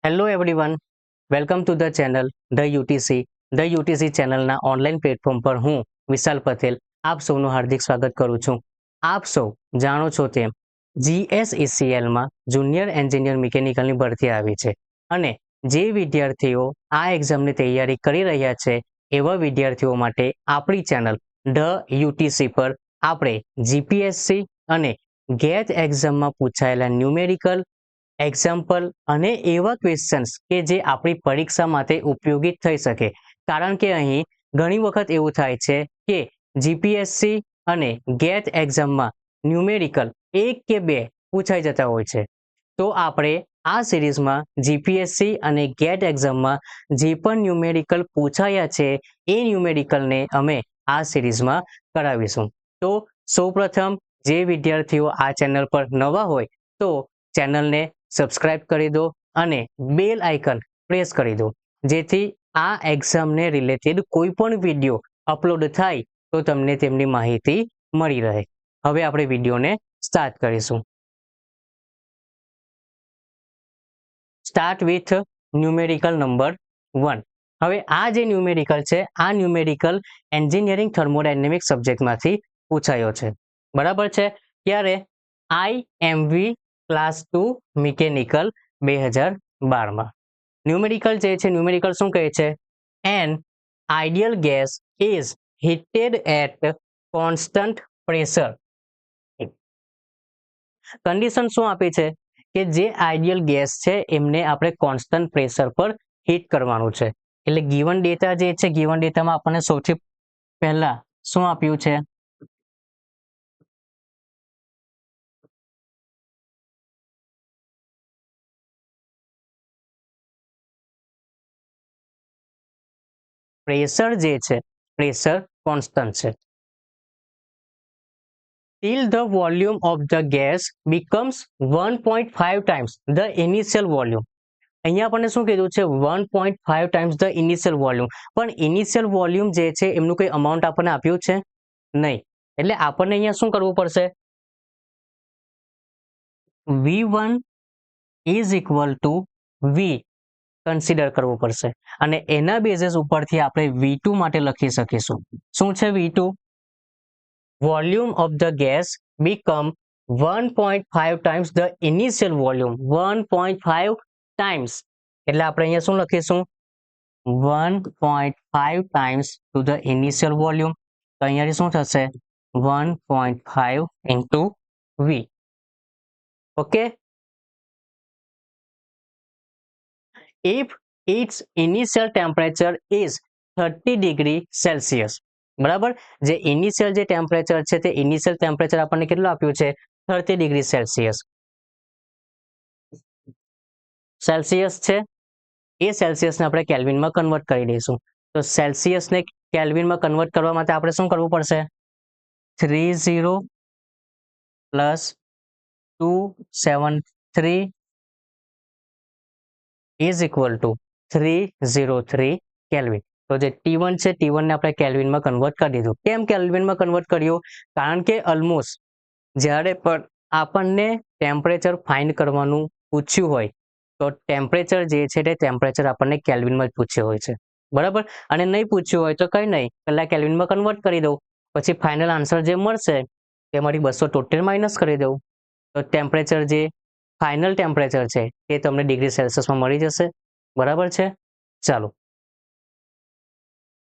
Hello everyone, welcome to the channel the UTC. The UTC ચેનલના online platform પર હું વિશાલ પટેલ આપ સૌનું હાર્દિક સ્વાગત કરું છું. આપ સૌ જાણો છો તેમ જીએસઈસીએલમાં જુનિયર એન્જિનિયર મિકેનિકલની ભરતી આવી છે અને જે વિદ્યાર્થીઓ આ એક્ઝામની તૈયારી કરી રહ્યા છે એવા વિદ્યાર્થીઓ માટે આપણી ચેનલ ધ યુટીસી પર આપણે જીપીએસસી અને ગેટ એક્ઝામમાં પૂછાયેલા ન્યુમેરિકલ એક્ઝામ્પલ અને એવા ક્વેશ્ચન્સ કે જે આપણી પરીક્ષા માટે ઉપયોગી થઈ શકે. કારણ કે અહીં ઘણી વખત એવું થાય છે કે જીપીએસસી અને ગેટ એક્ઝામમાં ન્યુમેરિકલ એક કે બે પૂછાઈ જતા હોય છે. તો આપણે આ સિરીઝમાં જીપીએસસી અને ગેટ એક્ઝામમાં જે પણ ન્યુમેરિકલ પૂછાયા છે એ ન્યુમેરિકલને અમે આ સિરીઝમાં કરાવીશું. તો સૌપ્રથમ જે વિદ્યાર્થીઓ આ ચેનલ પર નવા હોય તો ચેનલને સબસ્ક્રાઇબ કરી દો અને બેલ આઇકન પ્રેસ કરી દો, જેથી આ એક્ઝામને રિલેટેડ કોઈ પણ વિડીયો અપલોડ થાય તો તમને તેમની માહિતી મળી રહે. હવે આપણે વિડીયોને સ્ટાર્ટ કરીશું. Start with numerical number 1. હવે આ જે ન્યુમેરિકલ છે આ ન્યુમેરિકલ એન્જિનિયરિંગ થર્મોડાયનેમિક સબ્જેક્ટમાંથી પૂછાયો છે. બરાબર છે. ત્યારે IMV ક્લાસ 2 મિકેનિકલ 2012માં ન્યુમેરિકલ જે છે ન્યુમેરિકલ શું કહે છે? An ideal gas is heated at constant pressure. Condition શું આપી છે કે જે આઇડિયલ ગેસ છે એમને આપણે કોન્સ્ટન્ટ પ્રેશર પર હીટ કરવાનું છે. એટલે ગિવન ડેટા જે છે ગિવન ડેટામાં આપણને સૌથી પહેલા શું આપ્યું છે? પ્રેશર જે છે પ્રેશર કોન્સ્ટન્ટ છે. till the volume of the gas becomes 1.5 times the initial volume. અહીંયા આપણને શું કીધું છે? 1.5 times the initial volume. પણ initial volume જે છે એમનું કોઈ અમાઉન્ટ આપણને આપ્યું છે નહીં. એટલે આપણને અહીંયા શું કરવું પડશે? V1 is equal to V consider કરવું પડશે અને એના બેઝિસ ઉપરથી આપણે V2 માટે લખી શકીશું. શું છે V2? Volume of the gas become 1.5 times the initial volume. 1.5 times એટલે આપણે અહીંયા શું લખીશું? 1.5 times to the initial volume. તો અહીંયાથી શું થશે? 1.5 into V. Okay. If its initial temperature is 30 degree Celsius. બરાબર, જે ઇનિશિયલ જે ટેમ્પરેચર છે તે ઇનિશિયલ ટેમ્પરેચર આપણને કેટલું આપ્યું છે? 30 ડિગ્રી સેલ્સિયસ. સેલ્સિયસ છે એ સેલ્સિયસને આપણે કેલ્વિનમાં કન્વર્ટ કરી દઈશું. તો સેલ્સિયસને કેલ્વિનમાં કન્વર્ટ કરવા માટે આપણે શું કરવું પડશે? 30 plus 273 is equal two 303 kelvin. તો જે T1 છે T1 ને આપણે કેલ્વિનમાં કન્વર્ટ કરી દીધું. કેમ કેલ્વિનમાં કન્વર્ટ કર્યું? કારણ કે ઓલમોસ્ટ જ્યારે પણ આપણને ટેમ્પરેચર ફાઇન્ડ કરવાનું પૂછ્યું હોય તો ટેમ્પરેચર જે છે તે ટેમ્પરેચર આપણને કેલ્વિનમાં જ પૂછ્યું હોય છે. બરાબર, અને નહીં પૂછ્યું હોય તો કંઈ નહીં, પહેલા કેલ્વિનમાં કન્વર્ટ કરી દઉં, પછી ફાઇનલ આન્સર જે મળશે તેમાંથી 273 માઇનસ કરી દઉં તો ટેમ્પરેચર જે ફાઇનલ ટેમ્પરેચર છે એ તમને ડિગ્રી સેલ્સિયસમાં મળી જશે. બરાબર છે. ચાલો,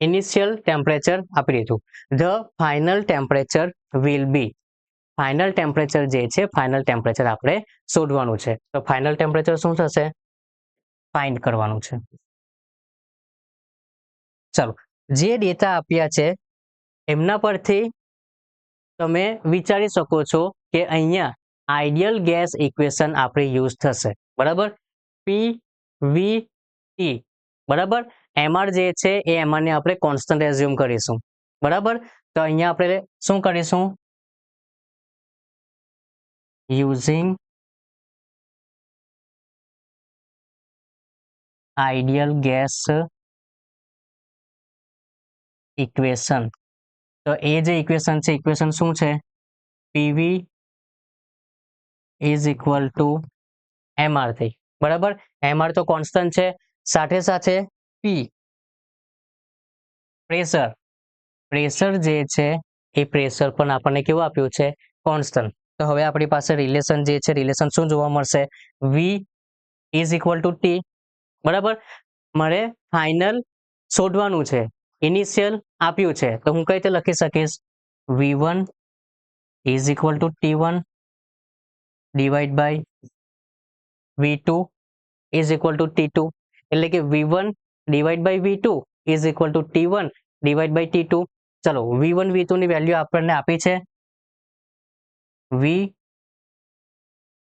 ઇનિશિયલ ટેમ્પરેચર આપી દીધું. The final temperature will be. Final temperature જે છે ફાઇનલ ટેમ્પરેચર આપણે શોધવાનું છે. તો ફાઇનલ ટેમ્પરેચર શું થશે? ફાઇન્ડ કરવાનું છે. ચાલો, જે ડેટા આપ્યા છે એમના પરથી તમે વિચારી શકો છો કે અહીંયા આઈડિયલ ગેસ ઇક્વેશન આપણે યુઝ થશે. બરાબર, PVT. બરાબર, MR જે છે એ MR ને આપણે કોન્સ્ટન્ટ એઝ્યુમ કરીશું. બરાબર, તો અહીંયા આપણે શું કરીશું? Using ideal gas equation. તો એ જે ઇક્વેશન છે ઇક્વેશન શું છે? PV is equal two MR થઈ. બરાબર, એમઆર તો કોન્સ્ટન્ટ છે, સાથે સાથે પી પ્રેશર, પ્રેશર જે છે એ પ્રેશર પણ આપણને કેવું આપ્યું છે, કોન્સ્ટન્ટ. તો હવે આપણી પાસે રિલેશન જે છે, રિલેશન શું જોવા મળશે, V is equal to T. બરાબર, મારે ફાઇનલ શોધવાનું છે, ઇનિશિયલ આપ્યું છે, તો હું કઈ રીતે લખી શકીશ, V1 is equal to T1 divide by V2 is equal to T2, એટલે કે V1 divide by V2 is equal to T1 divide by T2. ચલો V1 V2 ની વેલ્યુ આપણને આપી છે, V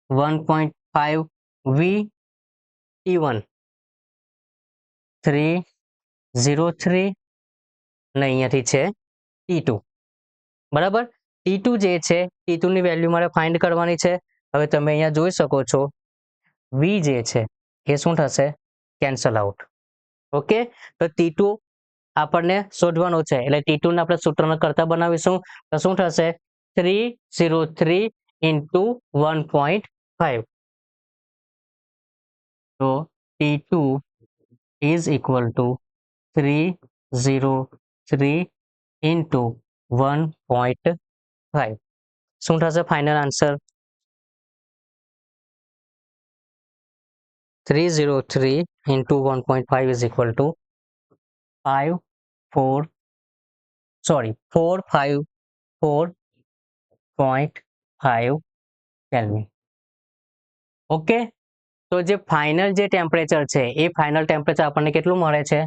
1.5, V T1 303 અને અહીંયાથી છે T2. બરાબર, T2 જે છે, T2 ની વેલ્યુ મારે ફાઇન્ડ કરવાની છે. હવે તમે અહીંયા જોઈ શકો છો, V જે છે એ શું થશે, કેન્સલ આઉટ. ઓકે, તો T2 આપણને શોધવાનું છે, એટલે T2 ને આપણે સૂત્રને કરતા બનાવીશું, તો શું થશે, 303 into 1.5. તો T2 is equal to 303 into 1.5. શું થશે final answer, 303 into 1.5 is equal to 454.5 kelvin. Okay, તો જે ફાઇનલ જે ટેમ્પરેચર છે એ ફાઇનલ ટેમ્પરેચર આપણને કેટલું મળે છે,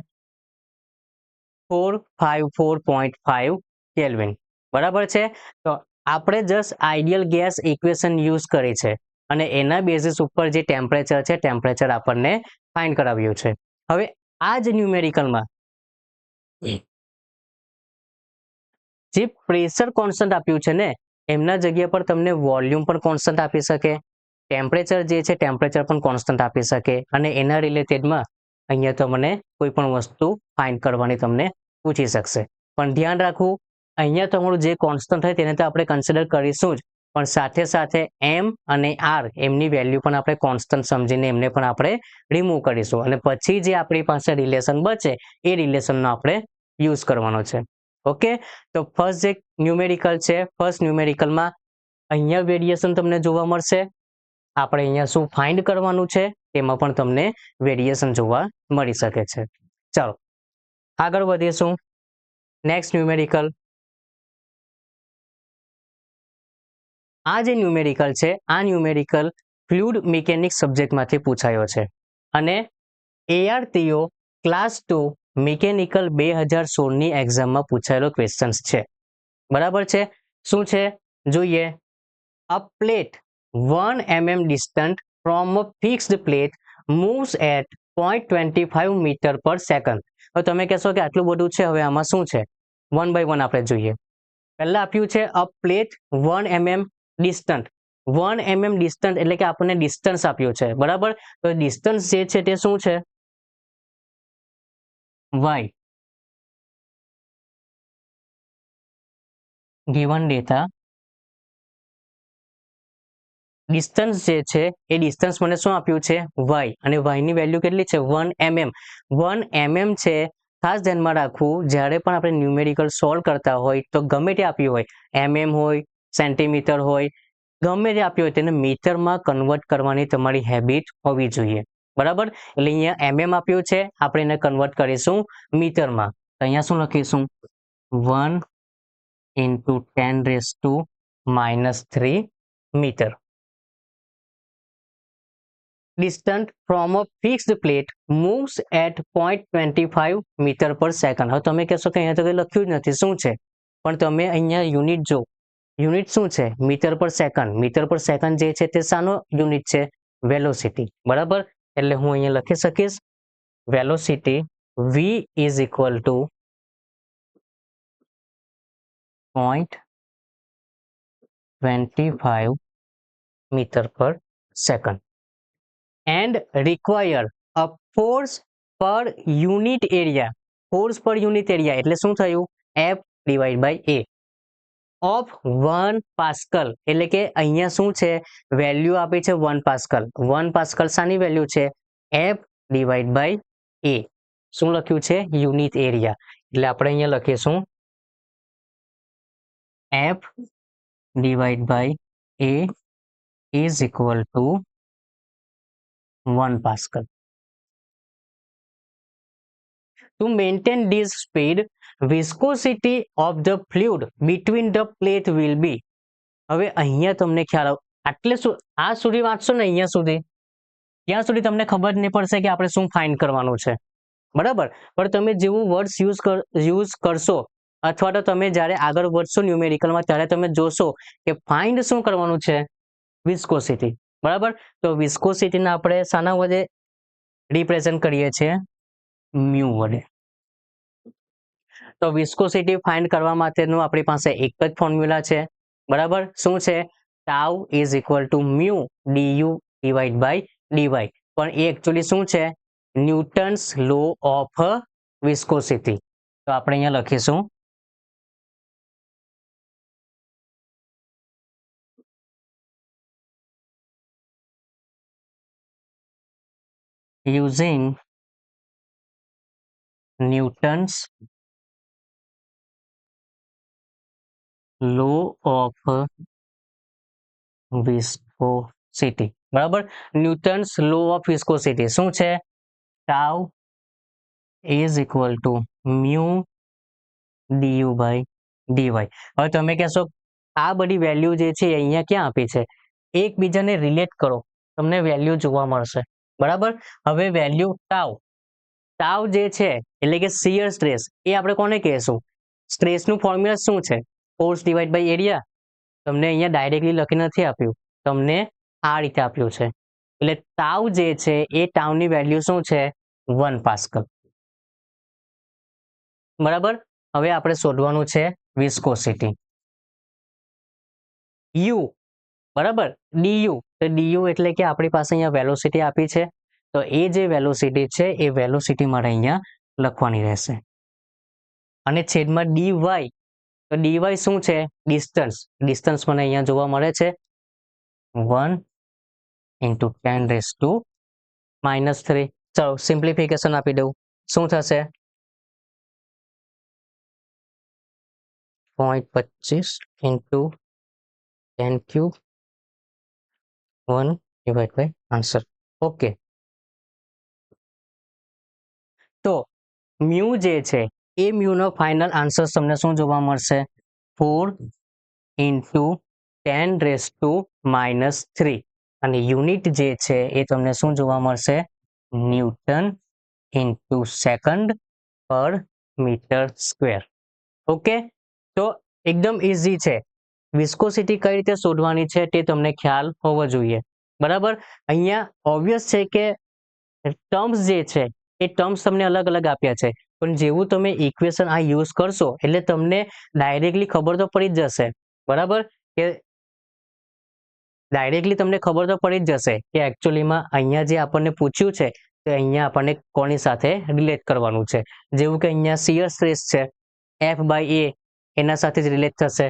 454.5 કેલ્વિન. બરાબર છે, તો આપણે just ideal gas equation use કરી છે અને એના બેઝિસ ઉપર જે ટેમ્પરેચર છે, ટેમ્પરેચર આપણને ફાઇન્ડ કરાવ્યું છે. હવે આ જ ન્યુમેરિકલમાં જે પ્રેશર કોન્સ્ટન્ટ આપ્યું છે ને, એમના જગ્યા પર તમને વોલ્યુમ પણ કોન્સ્ટન્ટ આપી શકે, ટેમ્પરેચર જે છે ટેમ્પરેચર પણ કોન્સ્ટન્ટ આપી શકે, અને એના રિલેટેડમાં અહીંયા તમને કોઈ પણ વસ્તુ ફાઇન્ડ કરવાની તમને પૂછી શકશે. પણ ધ્યાન રાખવું, અહીંયા તમારું જે કોન્સ્ટન્ટ હોય તેને તો આપણે કન્સિડર કરીશું જ, પણ સાથે સાથે એમ અને આર એમની વેલ્યુ પણ આપણે કોન્સ્ટન્ટ સમજીને એમને પણ આપણે રિમૂવ કરીશું, અને પછી જે આપણી પાસે રિલેશન બચે એ રિલેશનનો આપણે યુઝ કરવાનો છે. ઓકે, તો ફર્સ્ટ જે ન્યુમેરિકલ છે, ફર્સ્ટ ન્યુમેરિકલમાં અહીંયા વેરિએશન તમને જોવા મળશે, આપણે અહીંયા શું ફાઇન્ડ કરવાનું છે તેમાં પણ તમને વેરિએશન જોવા મળી શકે છે. ચાલો આગળ વધીશું, નેક્સ્ટ ન્યુમેરિકલ. આ જે ન્યુમેરિકલ છે, આ ન્યુમેરિકલ ફ્લુઇડ મિકેનિક્સ સબ્જેક્ટમાંથી પૂછાયો છે અને ARTO ક્લાસ 2 મિકેનિકલ 2016ની એક્ઝામમાં પૂછાયેલો ક્વેશ્ચન્સ છે. બરાબર છે, શું છે જોઈએ, a plate 1 mm distant from a fixed plate moves at 0.25 meter per second. હવે તમે કહેશો કે આટલું બધું છે, હવે આમાં શું છે, વન બાય વન આપણે જોઈએ. પહેલા આપ્યું છે a plate 1 mm distant, 1 mm distant એટલે કે આપણને ડિસ્ટન્સ આપ્યું છે. બરાબર, તો ડિસ્ટન્સ જે છે તે શું છે, y. given data, ડિસ્ટન્સ જે છે એ ડિસ્ટન્સ મને શું આપ્યું છે, y, અને y ની વેલ્યુ કેટલી છે, 1 mm. 1 mm છે, ખાસ ધ્યાનમાં રાખવું, જ્યારે પણ આપણે ન્યુમેરિકલ સોલ્વ કરતા હોય તો ગમે તે આપ્યું હોય, હોય, સેન્ટીમીટર હોય, ગમે તે આપ્યું હોય તેને મીટરમાં કન્વર્ટ કરવાની તમારી હેબિટ હોવી જોઈએ. બરાબર, એટલે અહીંયા mm આપ્યું છે, આપણે એને કન્વર્ટ કરીશું મીટરમાં, તો અહીંયા શું લખીશું, 1 into 10⁻³ metre. Distant from a fixed plate moves at 0.25 meter per second. હવે તમે કહેશો કે અહીંયા તો કંઈ લખ્યું જ નથી, શું છે, પણ તમે અહીંયા યુનિટ જો, યુનિટ શું છે, મીટર પર સેકન્ડ. મીટર પર સેકન્ડ જે છે તે શાનો યુનિટ છે, વેલોસિટી. બરાબર, એટલે હું અહીંયા લખી શકીશ, velocity v is equal to 0.25 meter per second and require a force per unit area. force per unit area એટલે શું થયું, F divided by A. Of 1 pascal, એટલે કે અહીંયા શું છે, વેલ્યુ આપી છે 1 પાસ્કલ. 1 પાસ્કલ શાની વેલ્યુ છે, F ડિવાઈડ બાય A. શું લખ્યું છે, યુનિટ એરિયા. એટલે આપણે અહીંયા લખીશું F divide by A is equal to 1 Pascal. To maintain this speed, viscosity of the fluid between the plate will be. હવે અહીંયા તમને ખ્યાલ આટલે આ સુધી વાંચશો ને અહીંયા સુધી, ત્યાં સુધી તમને ખબર નહીં પડશે કે આપણે શું ફાઇન્ડ કરવાનું છે, બરાબર. પણ તમે જેવું વર્ડ્સ યુઝ કરશો અથવા તો તમે જ્યારે આગળ વધશો ન્યુમેરિકલમાં ત્યારે તમે જોશો કે ફાઇન્ડ શું કરવાનું છે, વિસ્કોસિટી, બરાબર. તો વિસ્કોસિટીને આપણે શાના વડે રિપ્રેઝન્ટ કરીએ છીએ, મ્યુ વડે. તો વિસ્કોસિટી ફાઇન્ડ કરવા માટેનું આપણી પાસે એક જ ફોર્મ્યુલા છે, બરાબર. શું છે, tau is equal to mu du divide by dy. પણ એ એકચ્યુઅલી શું છે, ન્યૂટન્સ લો ઓફ વિસ્કોસિટી. તો આપણે અહીંયા લખીશું using Newton's law of viscosity, બરાબર. ન્યૂટન્સ લો ઓફ વિસ્કોસિટી શું છે, tau is equal to mu du by dy. હવે તમે કહેશો આ બધી વેલ્યુ જે છે અહીંયા ક્યાં આપી છે, એકબીજાને રિલેટ કરો, તમને વેલ્યુ જોવા મળશે, બરાબર. હવે વેલ્યુ ટાઉ જે છે એટલે કે શિયર સ્ટ્રેસ, એ આપણે કોને કહેશું, સ્ટ્રેસનું ફોર્મ્યુલા શું છે, ફોર્સ ડિવાઈડ બાય એરિયા. તમને અહીંયા ડાયરેક્ટલી લખી નથી આપ્યું, તમને આ રીતે આપ્યું છે. એટલે ટાઉ જે છે એ ટાઉની વેલ્યુ શું છે, 1 પાસ્કલ, બરાબર. હવે આપણે શોધવાનું છે વિસ્કોસિટી, યુ, બરાબર. ડીયુ, તો ડીયુ એટલે કે આપણી પાસે અહીંયા વેલોસિટી આપી છે, તો એ જે વેલોસિટી છે એ વેલોસિટી મારે અહીંયા લખવાની રહેશે. અને છેદમાં ડીવાય, તો ડીવાય શું છે, ડિસ્ટન્સ. ડિસ્ટન્સ મને અહીંયા જોવા મળે છે 1 into 10⁻⁻3. ચલો સિમ્પ્લિફિકેશન આપી દઉં, શું થશે, 0.25 into 10³ 1 divided by answer. Okay. તો મ્યુ જે છે એ મ્યુનો ફાઇનલ આન્સર તમને શું જોવા મળશે, 4 into 10⁻⁻3. અને યુનિટ જે છે એ તમને શું જોવા મળશે, ન્યૂટન ઇન્ટુ સેકન્ડ પર મીટર સ્ક્વેર. ઓકે. તો એકદમ ઇઝી છે. વિસ્કોસિટી કઈ રીતે શોધવાની છે તે તમને ખ્યાલ હોવો જોઈએ, બરાબર. અહીંયા ઓબ્વિયસ છે કે ટર્મ્સ જે છે એ ટર્મ્સ તમને અલગ અલગ આપ્યા છે, પણ જેવું તમે ઇક્વેશન આ યુઝ કરશો એટલે તમને ડાયરેક્ટલી ખબર તો પડી જ જશે, બરાબર. કે ડાયરેક્ટલી તમને ખબર તો પડી જ જશે કે એકચ્યુઅલીમાં અહીંયા જે આપણને પૂછ્યું છે તો અહીંયા આપણને કોની સાથે રિલેટ કરવાનું છે. જેવું કે અહીંયા શિયર સ્ટ્રેસ છે, F બાય A એના સાથે જ રિલેટ થશે.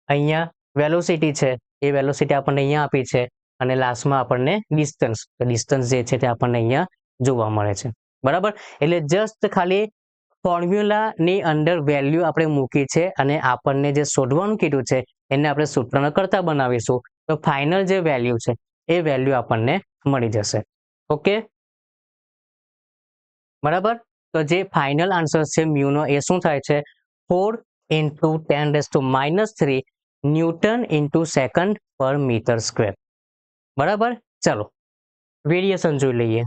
અહીંયા વેલોસિટી છે, એ વેલોસિટી આપણને અહીંયા આપી છે, અને લાસ્ટમાં આપણને ડિસ્ટન્સ, તો ડિસ્ટન્સ જે છે તે આપણને અહીંયા જોવા મળે છે, બરાબર. એટલે જસ્ટ ખાલી ફોર્મ્યુલાની અંદર વેલ્યુ આપણે મૂકી છે અને આપણને જે શોધવાનું કીધું છે એને આપણે સૂત્રને કરતા બનાવીશું, તો ફાઇનલ જે વેલ્યુ છે એ વેલ્યુ આપણને મળી જશે. ઓકે, બરાબર. તો જે ફાઇનલ આન્સર છે મ્યુનો એ શું થાય છે, 4 into 10⁻³ ન્યૂટન ઇન્ટુ સેકન્ડ પર મીટર સ્ક્વેર, બરાબર. ચલો વેરિએશન જોઈ લઈએ.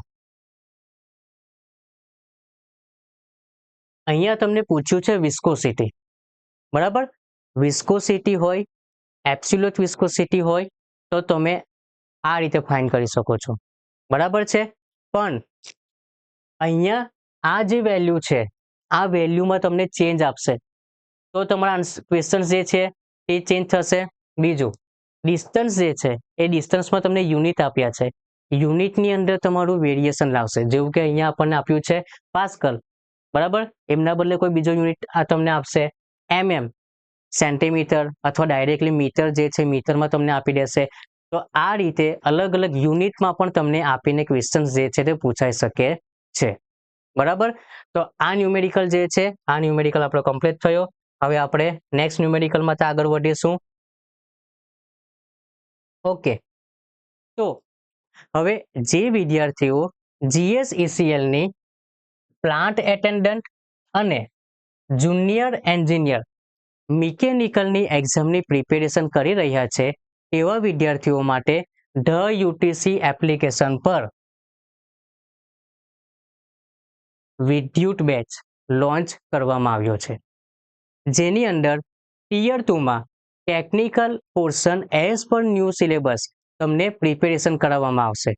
અહીંયા તમને પૂછ્યું છે વિસ્કોસિટી, બરાબર. વિસ્કોસિટી હોય, એબ્સોલ્યુટ વિસ્કોસિટી હોય તો તમે આ રીતે ફાઇન્ડ કરી શકો છો, બરાબર છે. પણ અહીંયા આ જે વેલ્યુ છે આ વેલ્યુમાં તમને ચેન્જ આપશે તો તમારા ક્વેશ્ચન જે છે એ ચેન્જ થશે. બીજું, ડિસ્ટન્સ જે છે એ ડિસ્ટન્સમાં તમને યુનિટ આપ્યા છે, યુનિટની અંદર તમારું વેરિએશન લાવશે. જેવું કે અહીંયા આપણને આપ્યું છે પાસ્કલ, બરાબર. એમના બદલે કોઈ બીજો યુનિટ આ તમને આપશે mm, સેન્ટીમીટર અથવા ડાયરેક્ટલી મીટર જે છે મીટરમાં તમને આપી દેશે. તો આ રીતે અલગ અલગ યુનિટમાં પણ તમને આપીને ક્વેશ્ચન જે છે તે પૂછાઈ શકે છે. બરાબર. તો આ ન્યુમેરિકલ જે છે આ ન્યુમેરિકલ આપણો કમ્પ્લીટ થયો. હવે આપણે નેક્સ્ટ ન્યુમેરિકલમાં આગળ વધીશું. ઓકે, તો હવે જે વિદ્યાર્થીઓ GSECLની પ્લાન્ટ એટેન્ડન્ટ અને જુનિયર એન્જિનિયર મિકેનિકલની એક્ઝામની પ્રિપેરેશન કરી રહ્યા છે તેવા વિદ્યાર્થીઓ માટે ધ યુટીસી એપ્લિકેશન પર વિદ્યુત બેચ લોન્ચ કરવામાં આવ્યો છે, જેની અંદર ટિયર 2માં technical portion as per new syllabus તમને પ્રિપેરેશન કરાવવામાં આવશે.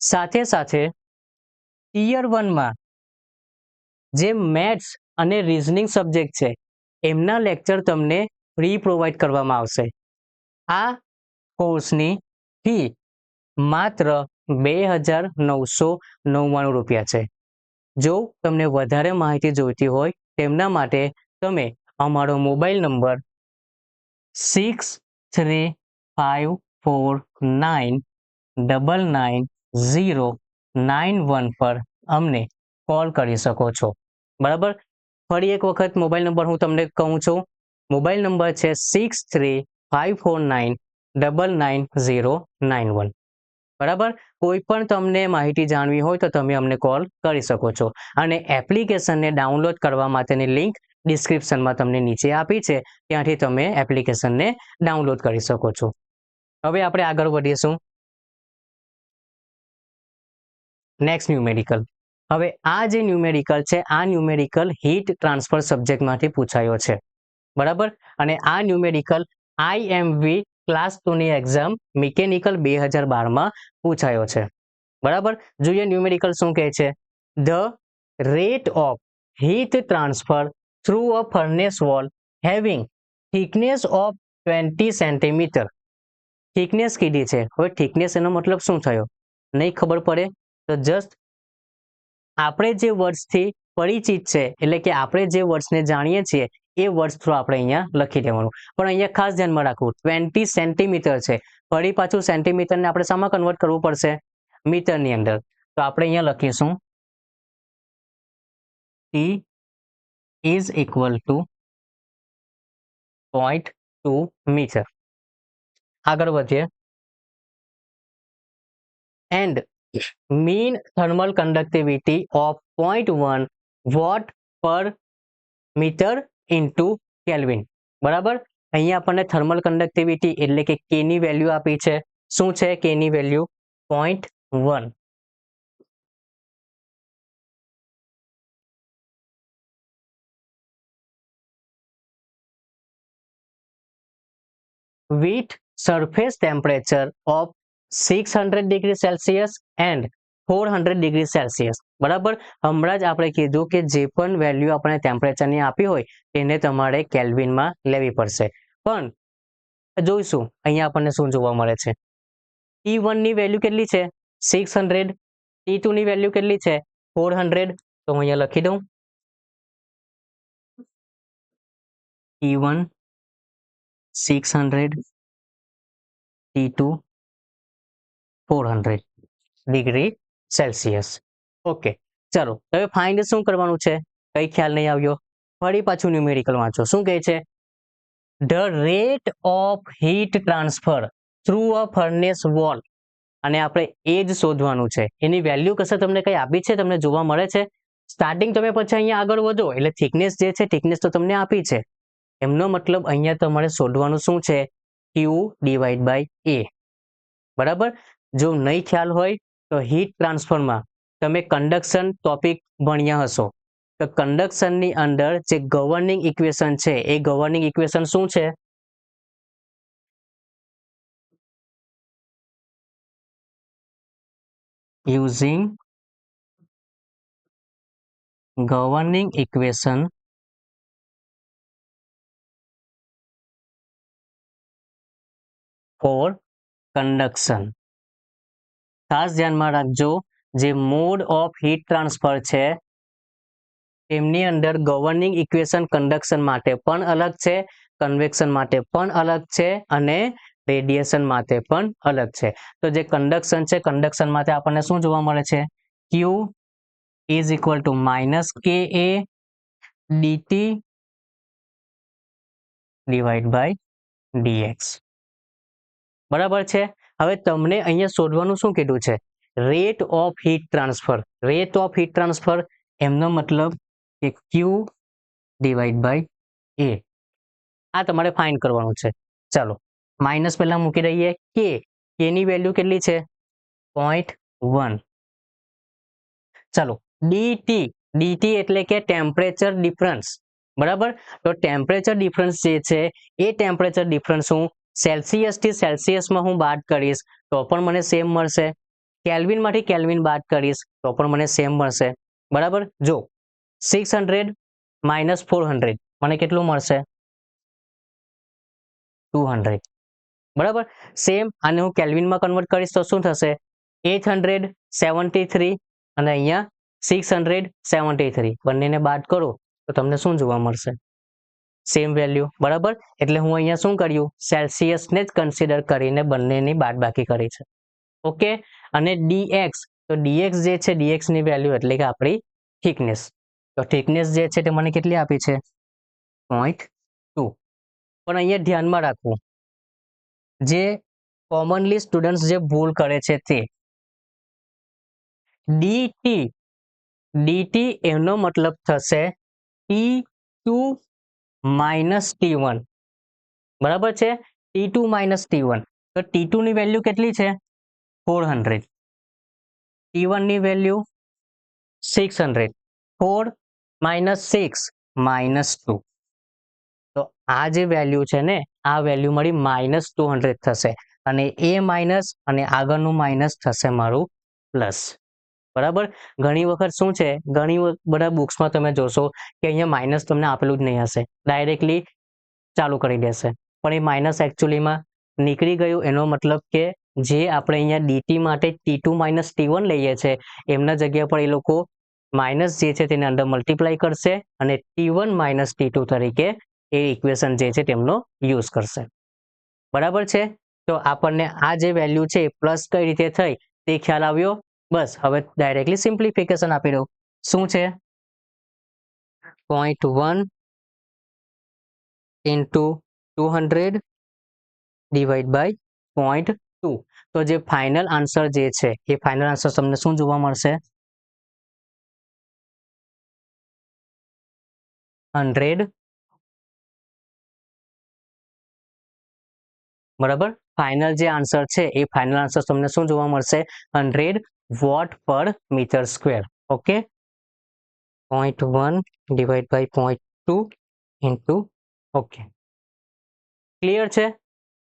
સાથે સાથે ટિયર 1માં જે મેથ્સ અને રીઝનિંગ સબ્જેક્ટ છે એમના લેક્ચર તમને ફ્રી પ્રોવાઈડ કરવામાં આવશે. આ કોર્સની ફી માત્ર ₹2,999 છે. જો તમને વધારે માહિતી જોઈતી હોય તેમના માટે તમે અમારો મોબાઈલ નંબર 635499999091 પર અમને કોલ કરી શકો છો. બરાબર. ફરી એક વખત મોબાઈલ નંબર હું તમને કહું છું. મોબાઈલ નંબર છે 635499999091. બરાબર. કોઈ પણ તમને માહિતી જાણવી હોય તો તમે અમને કોલ કરી શકો છો. અને એપ્લિકેશનને ડાઉનલોડ કરવા માટેની લિંક ડિસ્ક્રિપ્શનમાં તમને નીચે આપી છે, ત્યાંથી તમે એપ્લિકેશનને ડાઉનલોડ કરી શકો છો. હવે આપણે આગળ વધીશું નેક્સ્ટ ન્યુમેરિકલ. હવે આ જે ન્યુમેરિકલ છે આ ન્યુમેરિકલ હીટ ટ્રાન્સફર સબ્જેક્ટમાંથી પૂછાયો છે. બરાબર. અને આ ન્યુમેરિકલ IMV ક્લાસ 2ની એક્ઝામ મિકેનિકલ 2012માં પૂછાયો છે. બરાબર. જોઈએ ન્યુમેરિકલ શું કહે છે. The rate of heat transfer through a furnace wall having thickness of 20 centimetre. Thickness કીધી છે. હવે થિકનેસ એનો મતલબ શું થયો નહીં ખબર પડે તો જસ્ટ આપણે જે વર્ડ્સથી પરિચિત છે એટલે કે આપણે જે વર્ડ્સને જાણીએ છીએ એ વર્ડ્સ થ્રુ આપણે અહીંયા લખી દેવાનું. પણ અહીંયા ખાસ ધ્યાનમાં રાખવું 20 સેન્ટીમીટર છે. ફરી પાછું સેન્ટીમીટરને આપણે શામાં કન્વર્ટ કરવું પડશે? મીટરની અંદર. તો આપણે અહીંયા લખીશું T is equal to 0.2 metre. આગળ વધીએ. And mean thermal conductivity of 0.1 watt per meter into Kelvin. બરાબર. અહીંયા આપણને થર્મલ કન્ડક્ટિવિટી એટલે કે K ની વેલ્યુ આપી છે. શું છે K ની value? 0.1. with surface temperature of 600 degree Celsius and 400 degree Celsius. બરાબર. હમણાં જ આપણે કીધું કે જે પણ વેલ્યુ આપણે ટેમ્પરેચરની આપી હોય તેને તમારે કેલ્વિનમાં લેવી પડશે. પણ જોઈશું અહીંયા આપણને શું જોવા મળે છે. T1 ની વેલ્યુ કેટલી છે? 600. T2 ની વેલ્યુ કેટલી છે? 400. તો હું અહીંયા લખી દઉં T1 600, T2 400 degree Celsius. Okay, ચાલો હવે ફાઇન્ડ શું કરવાનું છે? કઈ ખ્યાલ નહીં આવ્યો? ફરી પાછું ન્યુમેરિકલ વાંચો. શું કહે છે? The rate of heat transfer through a furnace wall. અને આપણે એ જ શોધવાનું છે. એની વેલ્યુ કશે તમને કઈ આપી છે? તમને જોવા મળે છે? સ્ટાર્ટિંગ તમે પછી અહીંયા આગળ વધો એટલે થિકનેસ જે છે થિકનેસ તો તમને આપી છે. એમનો મતલબ અહીંયા તમારે શોધવાનું શું છે? Q/A. બરાબર. જો નહીં ખ્યાલ હોય તો હીટ ટ્રાન્સફરમાં તમે કન્ડક્શન ટોપિક ભણ્યા હશો તો કન્ડક્શનની અંદર જે ગવર્નિંગ ઇક્વેશન છે એ ગવર્નિંગ ઇક્વેશન શું છે? Using governing equation for conduction. ખાસ ધ્યાનમાં રાખજો જે મોડ ઓફ હીટ ટ્રાન્સફર છે તેમની અંદર ગવર્નિંગ ઇક્વેશન કન્ડક્શન માટે પણ અલગ છે કન્વેક્શન માટે પણ અલગ છે અને રેડિયેશન માટે પણ અલગ છે. તો જે કંડક્શન છે, કંડક્શન માટે આપણને શું જોવા મળે છે? Q is equal to minus KA DT divide by DX. બરાબર છે. હવે તમને અહીંયા શોધવાનું શું કીધું છે? Rate of heat transfer. Rate of heat transfer એમનો મતલબ કે Q ડિવાઈડ બાય A. આ તમારે ફાઇન્ડ કરવાનું છે. ચાલો માઇનસ પહેલા મૂકી દઈએ. K ની વેલ્યુ કેટલી છે? 0.1. ચાલો DT એટલે કે ટેમ્પરેચર ડિફરન્સ. બરાબર. તો ટેમ્પરેચર ડિફરન્સ જે છે એ ટેમ્પરેચર ડિફરન્સ હું સેલ્સિયસ થી સેલ્સિયસમાં હું બાદ કરીશ તો પણ મને સેમ મળશે. કેલ્વિન માંથી કેલ્વિન બાદ કરીશ તો પણ મને સેમ મળશે. બરાબર. જો 600 માઇનસ 400 મને કેટલું મળશે? 200. બરાબર. સેમ આને હું કેલ્વિનમાં કન્વર્ટ કરીશ તો શું થશે? 873 અને અહીંયા 673. બંનેને બાદ કરો તો તમને શું જોવા મળશે? Same value. બરાબર. એટલે હું અહીંયા શું કર્યું? સેલ્સિયસને જ કન્સિડર કરીને બંનેની બાદબાકી કરી છે. ઓકે. અને DX, તો DX જે છે, DX ની વેલ્યુ એટલે કે આપણી થિકનેસ. તો થિકનેસ જે છે તે મને કેટલી આપી છે? 0.2. પણ અહીંયા ધ્યાનમાં રાખવું, જે કોમનલી સ્ટુડન્ટ્સ જે ભૂલ કરે છે તે DT એનો મતલબ થશે T2 માઇનસ T1. બરાબર છે. T2 minus T1. તો T2 ની વેલ્યુ કેટલી છે? 400. T1 ની વેલ્યુ 600. 4 minus 6 minus 2. તો આ જે વેલ્યુ છે ને, આ વેલ્યુ મારી -200 થશે અને એ માઇનસ અને આગળનું માઇનસ થશે મારું પ્લસ. બરાબર. ઘણી વખત શું છે, ઘણી બધા બુક્સમાં તમે જોશો કે અહીંયા માઇનસ તમને આપેલું જ નહીં હશે, ડાયરેક્ટલી ચાલુ કરી દેશે. પણ એ માઇનસ એકચ્યુઅલીમાં નીકળી ગયું. એનો મતલબ કે જે આપણે અહીંયા DT માટે T2 માઇનસ T1 લઈએ છીએ એમના જગ્યા પર એ લોકો માઇનસ જે છે તેને અંદર મલ્ટીપ્લાય કરશે અને T1 માઇનસ T2 તરીકે એ ઇક્વેશન જે છે તેમનો યુઝ કરશે. બરાબર છે. તો આપણને આ જે વેલ્યુ છે પ્લસ કઈ રીતે થઈ તે ખ્યાલ આવ્યો. બસ હવે ડાયરેક્ટલી સિમ્પ્લિફિકેશન આપી દઉં. શું છે? 0.1 ઇન્ટુ 200 ડિવાઈડ બાય 0.2. તો જે ફાઇનલ આન્સર જે છે એ ફાઇનલ આન્સર તમને શું જોવા મળશે? 100. બરાબર. ફાઇનલ જે આન્સર છે એ ફાઇનલ આન્સર તમને શું જોવા મળશે? 100 watt per metre square. Okay. 0.1 divide by 0.2 into. Okay. Clear છે?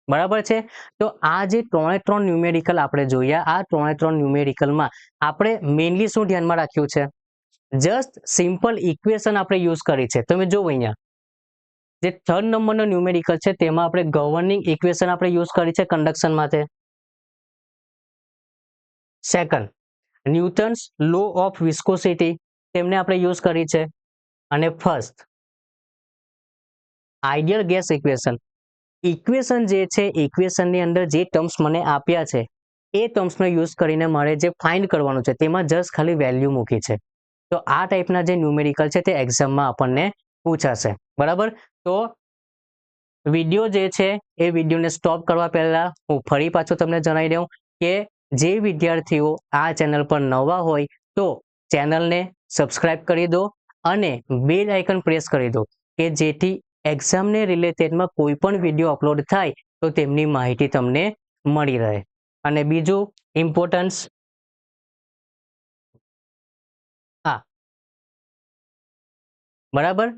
બરાબર છે. તો આ જે 3 ન્યુમેરિકલ આપણે જોયા, આ 3 ન્યુમેરિકલમાં આપણે મેઇનલી શું ધ્યાનમાં રાખ્યું છે? જસ્ટ સિમ્પલ ઇક્વેશન આપણે યુઝ કરી છે. તમે જો અહીંયા જે 3rd નંબરનો ન્યુમેરિકલ છે તેમાં આપણે ગવર્નિંગ ઇક્વેશન આપણે યુઝ કરી છે કંડક્શન માટે. Second, Newton's law of viscosity તેમને આપણે યુઝ કરી છે. અને first, ideal gas equation. Equation જે છે, ઇક્વેશનની અંદર જે ટર્મ્સ મને આપ્યા છે એ ટર્મ્સનો યુઝ કરીને મારે જે ફાઇન્ડ કરવાનું છે તેમાં જસ્ટ ખાલી વેલ્યુ મૂકી છે. તો આ ટાઈપના જે ન્યુમેરિકલ છે તે એક્ઝામમાં આપણને પૂછાશે. બરાબર. તો વિડીયો જે છે એ વિડીયોને સ્ટોપ કરવા પહેલા હું ફરી પાછું તમને જણાવી દઉં કે જે વિદ્યાર્થીઓ આ ચેનલ પર નવા હોય તો ચેનલને સબસ્ક્રાઇબ કરી દો અને બેલ આઇકન પ્રેસ કરી દો કે જેથી એક્ઝામને રિલેટેડમાં કોઈ પણ વિડીયો અપલોડ થાય તો તેમની માહિતી તમને મળી રહે. અને બીજું ઇમ્પોર્ટન્સ, હા, બરાબર,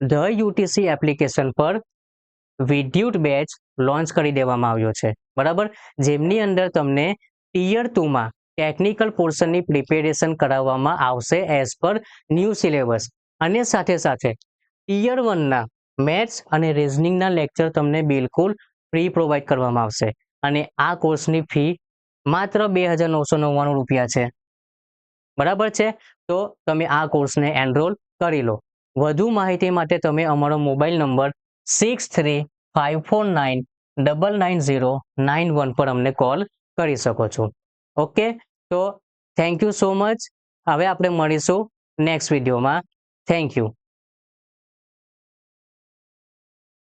ધ યુટીસી એપ્લિકેશન પર વિદ્યુત બેચ લોન્ચ કરી દેવામાં આવ્યો છે. બરાબર. જેમની અંદર તમને ટિયર 2માં ટેકનિકલ પોર્શનની પ્રિપેરેશન કરાવવામાં આવશે એઝ પર ન્યૂ સિલેબસ. અને સાથે સાથે ટિયર 1ના મેથ્સ અને રિઝનિંગના લેક્ચર તમને બિલકુલ ફ્રી પ્રોવાઈડ કરવામાં આવશે. અને આ કોર્સની ફી માત્ર 2999 રૂપિયા છે. બરાબર છે. તો તમે આ કોર્સને એનરોલ કરી લો. વધુ માહિતી માટે તમે અમારો મોબાઈલ નંબર 6354999091 પર અમને કોલ કરી શકો છો. ઓકે, તો થેન્ક યુ સો મચ. હવે આપણે મળીશું નેક્સ્ટ વિડીયોમાં. Thank you.